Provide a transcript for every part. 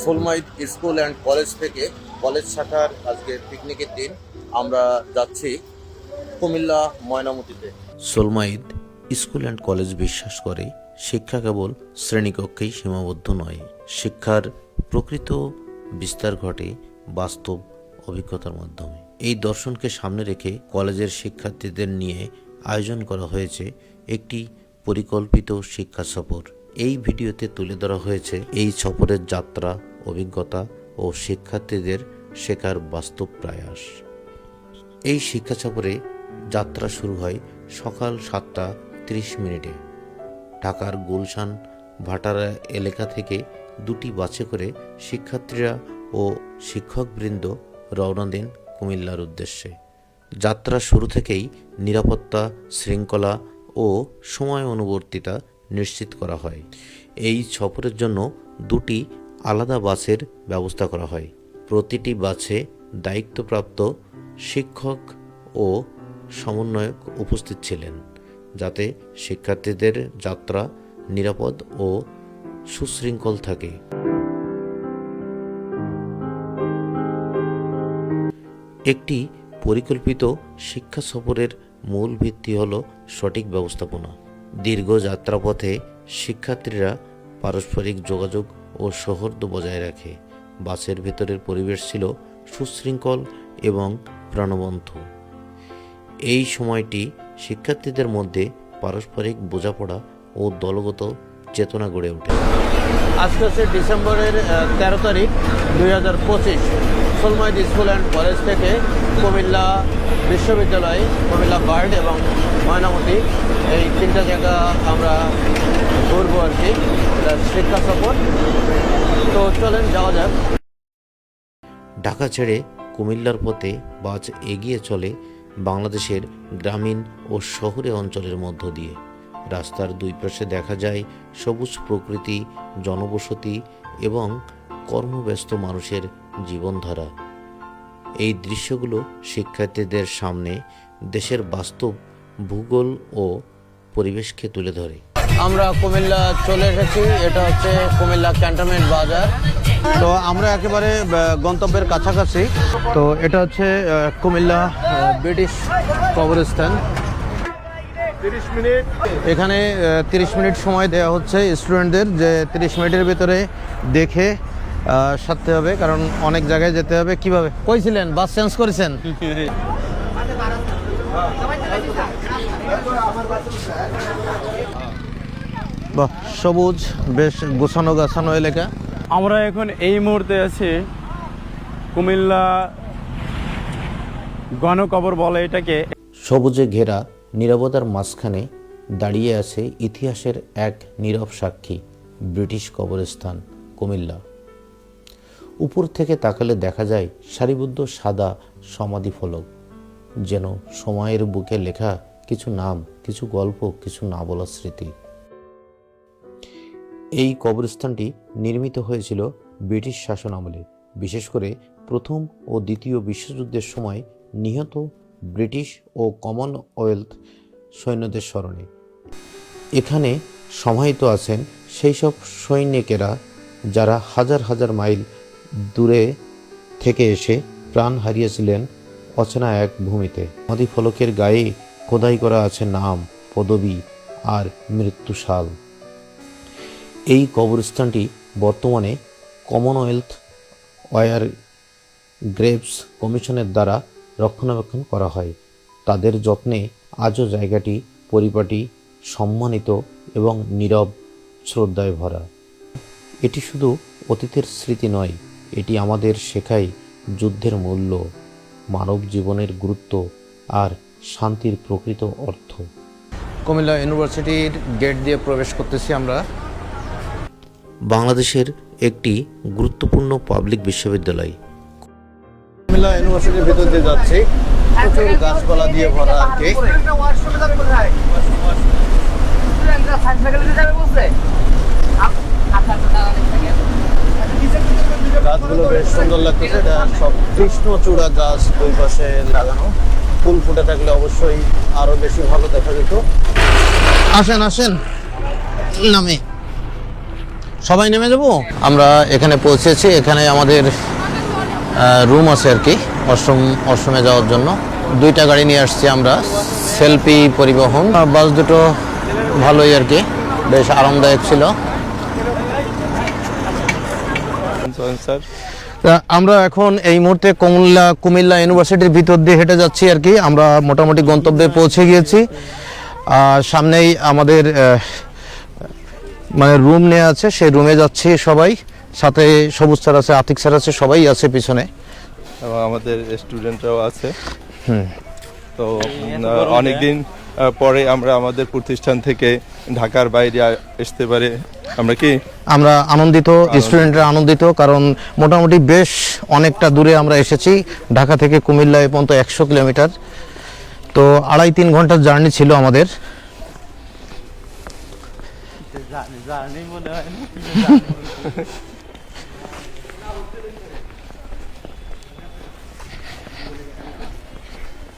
সোলমাইদ school and college থেকে college শাখার আজকে পিকনিকের দিন আমরা যাচ্ছি কুমিল্লা ময়নামতিতে। সোলমাইদ স্কুল অ্যান্ড কলেজ বিশ্বাস করে শিক্ষা কেবল শ্রেণীকক্ষেই সীমাবদ্ধ নয়, শিক্ষার প্রকৃত বিস্তার ঘটে বাস্তব অভিজ্ঞতার মাধ্যমে। এই দর্শনকে সামনে রেখে কলেজের শিক্ষার্থীদের নিয়ে আয়োজন করা হয়েছে একটি পরিকল্পিত শিক্ষা সফর। এই ভিডিওতে তুলে ধরা হয়েছে এই সফরের যাত্রা, অভিজ্ঞতা ও শিক্ষার্থীদের শেখার বাস্তব প্রয়াস। এই শিক্ষা সফরে যাত্রা শুরু হয় সকাল 7:30 ঢাকার গুলশান ভাটারা এলাকা থেকে দুটি বাসে করে শিক্ষার্থীরা ও শিক্ষকবৃন্দ রওনা দেন কুমিল্লার উদ্দেশ্যে। যাত্রা শুরু থেকেই নিরাপত্তা, শৃঙ্খলা ও সময় অনুবর্তিতা নিশ্চিত করা হয়। এই সফরের জন্য দুটি আলাদা বাসের ব্যবস্থা করা হয়। প্রতিটি বাসে দায়িত্বপ্রাপ্ত শিক্ষক ও সমন্বয়ক উপস্থিত ছিলেন, যাতে শিক্ষার্থীদের যাত্রা নিরাপদ ও সুশৃঙ্খল থাকে। একটি পরিকল্পিত শিক্ষা সফরের মূল ভিত্তি হল সঠিক ব্যবস্থাপনা। দীর্ঘ যাত্রাপথে শিক্ষার্থীরা পারস্পরিক যোগাযোগ ও সৌহার্দ্য বজায় রাখে। বাসের ভেতরের পরিবেশ ছিল সুশৃঙ্খল এবং প্রাণবন্ত। এই সময়টি শিক্ষার্থীদের মধ্যে পারস্পরিক বোঝাপড়া ও দলগত চেতনা গড়ে ওঠে। আজকে হচ্ছে ডিসেম্বরের 13 তারিখ 2025। সোলমাইদ স্কুল অ্যান্ড কলেজ থেকে কুমিল্লা বিশ্ববিদ্যালয়, কুমিল্লা বার্ড এবং ময়নামতি, এই তিনটা জায়গা আমরা ঘুরবো আর কি, শিক্ষা সফর। তো চলেন যাওয়া যাক। ঢাকা ছেড়ে কুমিল্লার পথে বাস এগিয়ে চলে বাংলাদেশের গ্রামীণ ও শহুরে অঞ্চলের মধ্য দিয়ে। রাস্তার দুই পাশে দেখা যায় সবুজ প্রকৃতি, জনবসতি এবং কর্মব্যস্ত মানুষের জীবনধারা। এই দৃশ্যগুলো শিক্ষার্থীদের সামনে দেশের বাস্তব ভূগোল ও পরিবেশকে তুলে ধরে। আমরা কুমিল্লা চলে এসেছি। এটা হচ্ছে কুমিল্লা ক্যান্টনমেন্ট বাজার। তো আমরা একেবারে গন্তব্যের কাছাকাছি। তো এটা হচ্ছে কুমিল্লা ব্রিটিশ কবরস্থান। 30 মিনিট এখানে 30 মিনিট সময় দেওয়া হচ্ছে স্টুডেন্টদের, যে 30 মিনিটের ভিতরে দেখে সারতে হবে, কারণ অনেক জায়গায় যেতে হবে। কিভাবে কইছিলেন বাস চেঞ্জ করেছেন? বাহ, সবুজ, বেশ গোছানো গাছানো এলাকা। আমরা এখন এই মুহূর্তে আছি কুমিল্লা গণকবর বলে এটাকে। সবুজে ঘেরা নীরবতার মাঝখানে দাঁড়িয়ে আছে ইতিহাসের এক নীরব সাক্ষী, ব্রিটিশ কবরস্থান কুমিল্লা। উপর থেকে তাকালে দেখা যায় সারিবদ্ধ সাদা সমাধি ফলক, যেন সময়ের বুকে লেখা কিছু নাম, কিছু গল্প, কিছু না বলা স্মৃতি। এই কবরস্থানটি নির্মিত হয়েছিল ব্রিটিশ শাসন আমলে, বিশেষ করে প্রথম ও দ্বিতীয় বিশ্বযুদ্ধের সময় নিহত ব্রিটিশ ও কমনওয়েলথ সৈন্যদের স্মরণে। এখানে সমাহিত আছেন সেই সব সৈনিকেরা যারা হাজার হাজার মাইল দূরে থেকে এসে প্রাণ হারিয়েছিলেন অচেনা এক ভূমিতে। সমাধি ফলকের গায়ে খোদাই করা আছে নাম, পদবি আর মৃত্যুসাল। এই কবরস্থানটি বর্তমানে কমনওয়েলথ ওয়ার গ্রেভস কমিশনের দ্বারা রক্ষণাবেক্ষণ করা হয়। তাদের যত্নে আজও জায়গাটি পরিপাটি, সম্মানিত এবং নীরব শ্রদ্ধায় ভরা। এটি শুধু অতীতের স্মৃতি নয়, এটি আমাদের শেখায় যুদ্ধের মূল্য, মানব জীবনের গুরুত্ব আর শান্তির প্রকৃত অর্থ। কুমিল্লা ইউনিভার্সিটির গেট দিয়ে প্রবেশ করতেছি আমরা। বাংলাদেশের একটি গুরুত্বপূর্ণ পাবলিক বিশ্ববিদ্যালয়। কুমিল্লা ইউনিভার্সিটির ভিতর দিয়ে যাচ্ছি, প্রচুর গাছপালা দিয়ে ভরা আর কি। গাছগুলো বেশ সুন্দর লাগতেছে। এটা সব কৃষ্ণচূড়া গাছ, দুই পাশে লাগানো। ফুল ফুটে থাকলে অবশ্যই আরো বেশি ভালো দেখা যেত। আসেন আসেন, নামে সবাই নেমে যাব। আমরা এখানে পৌঁছেছি, এখানে আমাদের রুম আছে আর কি অশ্রমে যাওয়ার জন্য। 2টা গাড়ি নিয়ে আসছি আমরা, সেলফি পরিবহন। বাস দুটো ভালোই আর কি, বেশ আরামদায়ক ছিল। আমরা এখন এই মুহূর্তে কুমিল্লা ইউনিভার্সিটির ভিতর দিয়ে হেঁটে যাচ্ছি আর কি। আমরা মোটামুটি গন্তব্যে পৌঁছে গিয়েছি। সামনেই আমাদের মানে রুম নেওয়া আছে, সেই রুমে যাচ্ছি সবাই। সাথে সবুজ স্যার আছে, আতিক স্যার আছে, সবাই আছে পিছনে, এবং আমাদের স্টুডেন্টরাও আছে। তো অনেকদিন পরে আমরা আমাদের প্রতিষ্ঠান থেকে ঢাকার বাইরে আসতে পারে আমরা আনন্দিত, স্টুডেন্টরা আনন্দিত, কারণ মোটামুটি বেশ অনেকটা দূরে আমরা এসেছি। ঢাকা থেকে কুমিল্লা এ পর্যন্ত 100 কিলোমিটার, তো 2.5-3 ঘন্টার জার্নি ছিল আমাদের।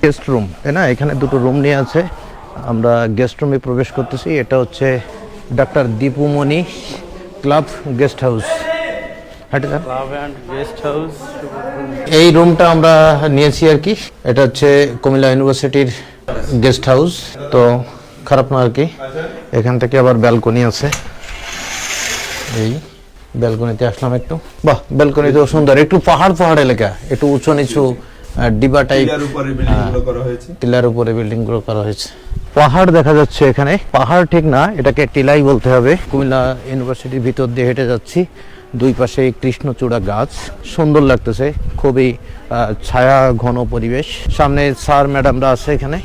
গেস্ট রুম, তাই না? এখানে 2টো রুম নিয়ে আছে। আমরা গেস্ট রুমে প্রবেশ করতেছি। এটা হচ্ছে doctor Dipu Moni club guest house. এই রুমটা আমরা নিয়েছি আর কি। এটা হচ্ছে কুমিল্লা ইউনিভার্সিটির গেস্ট হাউস, তো খারাপ না আর কি। এখান থেকে আবার ব্যালকনি আছে, এই ব্যালকনিতে আসলাম একটু। বাহ, ব্যালকনিতেও সুন্দর, একটু পাহাড় এলাকা, একটু উঁচু নিচু ডিবা টাইপ, টিলার উপরে বিল্ডিং গুলো করা হয়েছে। পাহাড় দেখা যাচ্ছে এখানে, পাহাড় ঠিক না, এটাকে টিলাই বলতে হবে। কুমিল্লা ইউনিভার্সিটির ভিতর দিয়ে হেঁটে যাচ্ছি, 2 পাশে কৃষ্ণচূড়া গাছ, সুন্দর লাগতেছে, খুবই ছায়া ঘন পরিবেশ। সামনে স্যার ম্যাডামরা আছে এখানে।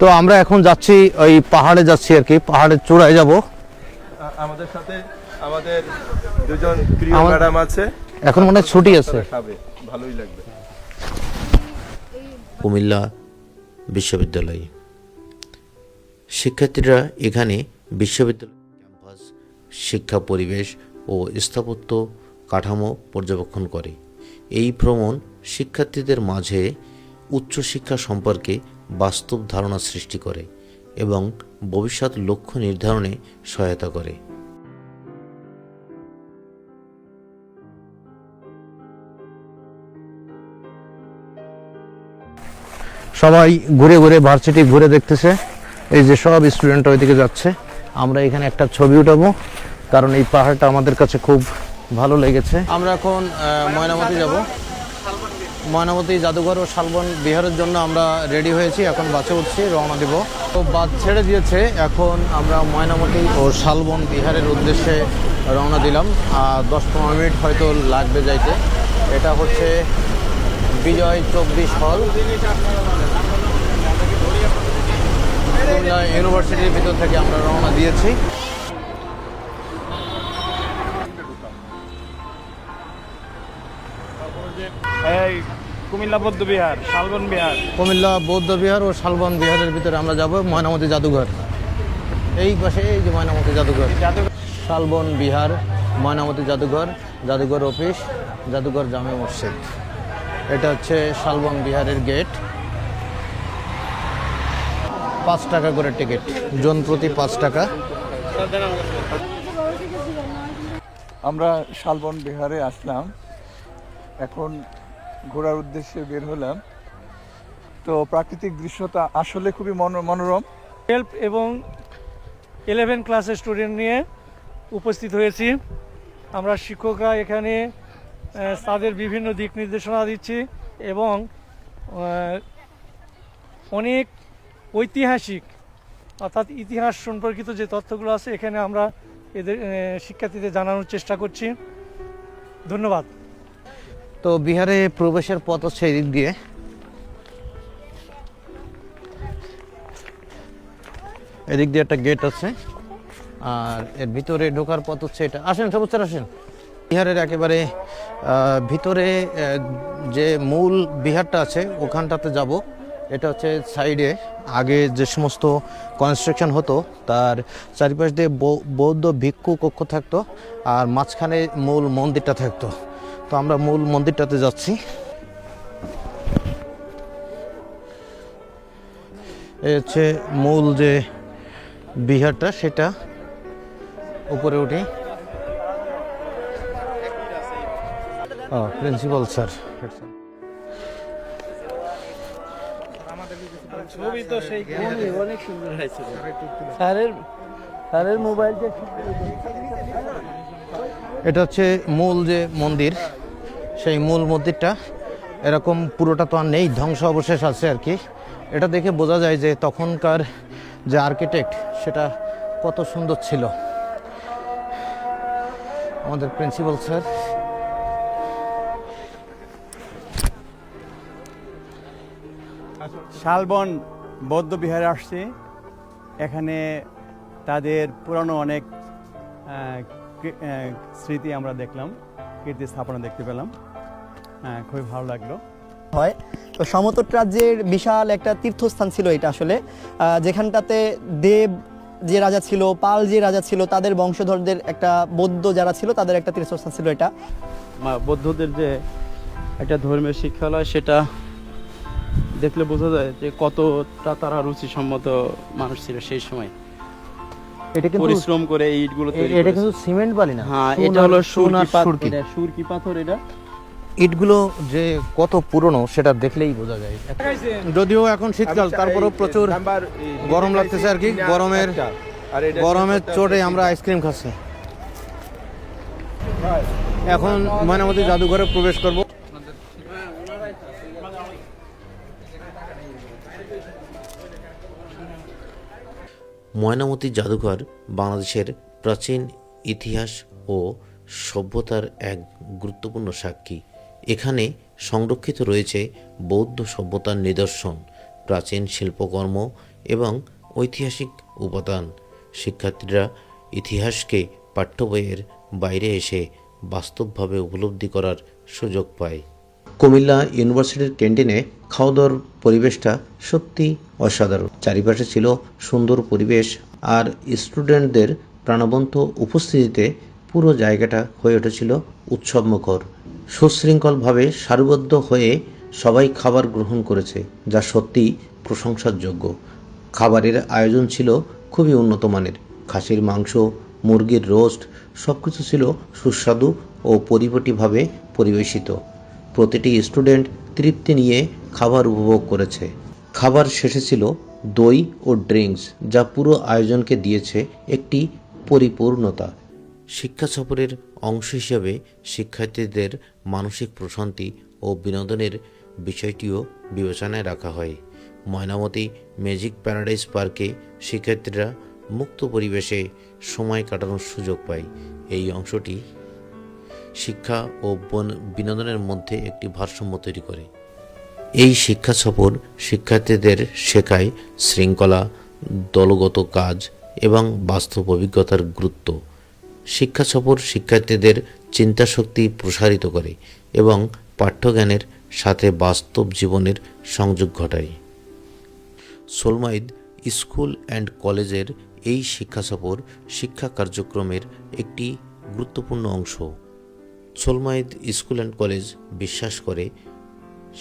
তো আমরা এখন যাচ্ছি, ওই পাহাড়ে যাচ্ছি আর কি, পাহাড়ের চূড়ায় যাব। আমাদের সাথে আমাদের 2জন প্রিয় ম্যাডাম আছে, এখন মনে হয় ছুটি আছে, ভালোই লাগবে। কুমিল্লা বিশ্ববিদ্যালয় শিক্ষার্থীরা এখানে বিশ্ববিদ্যালয় ক্যাম্পাস, শিক্ষা পরিবেশ ও স্থাপত্য কাঠামো পর্যবেক্ষণ করে। এই ভ্রমণ শিক্ষার্থীদের মাঝে উচ্চশিক্ষা সম্পর্কে বাস্তব ধারণা সৃষ্টি করে এবং ভবিষ্যৎ লক্ষ্য নির্ধারণে সহায়তা করে। সবাই ঘুরে ভার্সিটি ঘুরে দেখতেছে। এই যে সব স্টুডেন্ট ওইদিকে যাচ্ছে। আমরা এখানে একটা ছবি উঠাবো, কারণ এই পাহাড়টা আমাদের কাছে খুব ভালো লেগেছে। আমরা এখন ময়নামতি যাব। ময়নামতি জাদুঘর ও শালবন বিহারের জন্য আমরা রেডি হয়েছি, এখন বাসে উঠছি, রওনা দিব। তো বাস ছেড়ে দিয়েছে, এখন আমরা ময়নামতি ও শালবন বিহারের উদ্দেশ্যে রওনা দিলাম। 10-15 মিনিট হয়তো লাগবে যাইতে। এটা হচ্ছে বিজয় 24 হল, কুমিল্লা ইউনিভার্সিটির ভিতর থেকে আমরা রওনা দিয়েছি। কুমিল্লা বৌদ্ধ বিহার, শালবন বিহার, কুমিল্লা বৌদ্ধ বিহার ও শালবন বিহারের ভিতরে আমরা যাব। ময়নামতি জাদুঘর এই পাশে, এই যে ময়নামতি জাদুঘর, শালবন বিহার, ময়নামতি জাদুঘর অফিস, জাদুঘর জামে মসজিদ। এটা হচ্ছে শালবন বিহারের গেট। 5 টাকা করে টিকিট, জন প্রতি 5 টাকা। আমরা শালবন বিহারে আসলাম, এখন ঘোরার উদ্দেশ্যে বের হলাম। তো প্রাকৃতিক দৃশ্যটা আসলে খুবই মনোরম। 12 এবং 11 ক্লাসের স্টুডেন্ট নিয়ে উপস্থিত হয়েছি। আমরা শিক্ষকরা এখানে তাদের বিভিন্ন দিক নির্দেশনা দিচ্ছি এবং অনেক ঐতিহাসিক অর্থাৎ ইতিহাস সম্পর্কিত যে তথ্যগুলো আছে এখানে আমরা এদের শিক্ষার্থীদের জানানোর চেষ্টা করছি। ধন্যবাদ। তো বিহারে প্রবেশের পথ হচ্ছে এদিক দিয়ে। এদিক দিয়ে একটা গেট আছে, আর এর ভিতরে ঢোকার পথ হচ্ছে এটা। আসেন সবুজ স্যার, আসেন। বিহারের একেবারে ভিতরে যে মূল বিহারটা আছে ওখানটাতে যাব। এটা হচ্ছে সাইডে আগে যে সমস্ত কনস্ট্রাকশন হতো তার চারিপাশ দিয়ে বৌদ্ধ ভিক্ষু কক্ষ থাকতো, আর মাঝখানে মূল মন্দিরটা থাকতো। তো আমরা মূল মন্দিরটাতে যাচ্ছি। এই হচ্ছে মূল যে বিহারটা, সেটা উপরে উঠি। ও প্রিন্সিপাল স্যার। ছবি তো সেই অনেক সুন্দর হয়েছে স্যারের মোবাইল যে এটা হচ্ছে মূল যে মন্দির, সেই মূল মন্দিরটা এরকম পুরোটা তো আর নেই, ধ্বংস অবশেষ আছে আর কি। এটা দেখে বোঝা যায় যে তখনকার যে আর্কিটেক্ট সেটা কত সুন্দর ছিল। আমাদের প্রিন্সিপাল স্যার। শালবন বৌদ্ধ বিহারে আসছি। এখানে তাদের পুরানো অনেক স্মৃতি আমরা দেখলাম, কীর্তি স্থাপনা দেখতে পেলাম, খুবই ভালো লাগলো। হয় তো সমতট রাজ্যের বিশাল একটা তীর্থস্থান ছিল এটা আসলে, যেখানটাতে দেব যে রাজা ছিল, পাল যে রাজা ছিল, তাদের বংশধরদের একটা বৌদ্ধ যারা ছিল তাদের একটা তীর্থস্থান ছিল এটা। বৌদ্ধদের যে একটা ধর্মীয় শিক্ষালয়, সেটা দেখলে বোঝা যায় যে কতটা তারা রুচিসম্মত মানুষ ছিল সেই সময়। এটা কিন্তু পরিশ্রম করে এই ইটগুলো তৈরি এটা কিন্তু সিমেন্ট বালি না, হ্যাঁ এটা হলো সুরকি। সুরকি পাথর। এটা ইটগুলো যে কত পুরনো সেটা দেখলেই বোঝা যায়। যদিও এখন শীতকাল, তারপরেও প্রচুর গরম লাগতেছে আর কি। গরমের চোটে আমরা আইসক্রিম খাচ্ছি। এখন ময়নামতি জাদুঘরে প্রবেশ করব। ময়নামতি জাদুঘর বাংলাদেশের প্রাচীন ইতিহাস ও সভ্যতার এক গুরুত্বপূর্ণ সাক্ষী। এখানে সংরক্ষিত রয়েছে বৌদ্ধ সভ্যতার নিদর্শন, প্রাচীন শিল্পকর্ম এবং ঐতিহাসিক উপাদান। শিক্ষার্থীরা ইতিহাসকে পাঠ্য বইয়ের বাইরে এসে বাস্তবভাবে উপলব্ধি করার সুযোগ পায়। কুমিল্লা ইউনিভার্সিটির ক্যান্টিনে খাওয়া দাওয়ার পরিবেশটা সত্যি অসাধারণ। চারিপাশে ছিল সুন্দর পরিবেশ, আর স্টুডেন্টদের প্রাণবন্ত উপস্থিতিতে পুরো জায়গাটা হয়ে উঠেছিল উৎসবমুখর। সুশৃঙ্খলভাবে সারিবদ্ধ হয়ে সবাই খাবার গ্রহণ করেছে, যা সত্যি প্রশংসার যোগ্য। খাবারের আয়োজন ছিল খুবই উন্নত মানের। খাসির মাংস, মুরগির রোস্ট সব কিছু ছিল সুস্বাদু ও পরিপাটিভাবে পরিবেশিত। প্রতিটি স্টুডেন্ট তৃপ্তি নিয়ে খাবার উপভোগ করেছে। খাবার শেষে ছিল দই ও ড্রিঙ্কস, যা পুরো আয়োজনকে দিয়েছে একটি পরিপূর্ণতা। শিক্ষা সফরের অংশ হিসেবে শিক্ষার্থীদের মানসিক প্রশান্তি ও বিনোদনের বিষয়টিও বিবেচনায় রাখা হয়। ময়নামতি ম্যাজিক প্যারাডাইস পার্কে শিক্ষার্থীরা মুক্ত পরিবেশে সময় কাটানোর সুযোগ পায়। এই অংশটি শিক্ষা ও বিনোদনের মধ্যে একটি ভারসাম্য তৈরি করে। এই শিক্ষা সফর শিক্ষার্থীদের শেখায় শৃঙ্খলা, দলগত কাজ এবং বাস্তব অভিজ্ঞতার গুরুত্ব। শিক্ষা সফর শিক্ষার্থীদের চিন্তাশক্তি প্রসারিত করে এবং পাঠ্যজ্ঞানের সাথে বাস্তব জীবনের সংযোগ ঘটায়। সোলমাইদ স্কুল অ্যান্ড কলেজের এই শিক্ষা সফর শিক্ষা কার্যক্রমের একটি গুরুত্বপূর্ণ অংশ। সোলমাইদ স্কুল অ্যান্ড কলেজ বিশ্বাস করে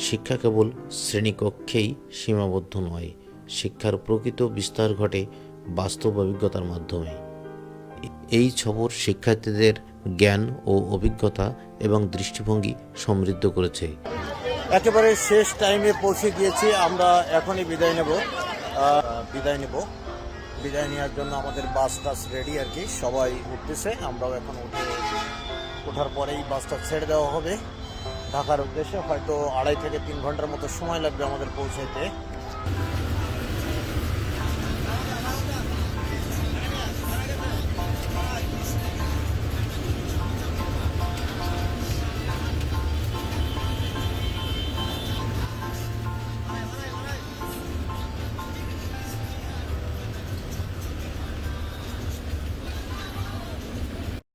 শিক্ষা কেবল শ্রেণীকক্ষেই সীমাবদ্ধ নয়, শিক্ষার প্রকৃত বিস্তার ঘটে বাস্তব অভিজ্ঞতার মাধ্যমে। এই সফর শিক্ষার্থীদের জ্ঞান ও অভিজ্ঞতা এবং দৃষ্টিভঙ্গি সমৃদ্ধ করেছে। একেবারে শেষ টাইমে পৌঁছে গিয়েছি আমরা। এখনই বিদায় নেব। বিদায় নেওয়ার জন্য আমাদের বাস টাস রেডি আর কি, সবাই উঠতেছে। আমরাও এখন ওঠার পরেই বাসটা ছেড়ে দেওয়া হবে ঢাকার উদ্দেশ্যে। হয়তো 2.5 থেকে 3 ঘন্টার মতো সময় লাগবে আমাদের পৌঁছাইতে।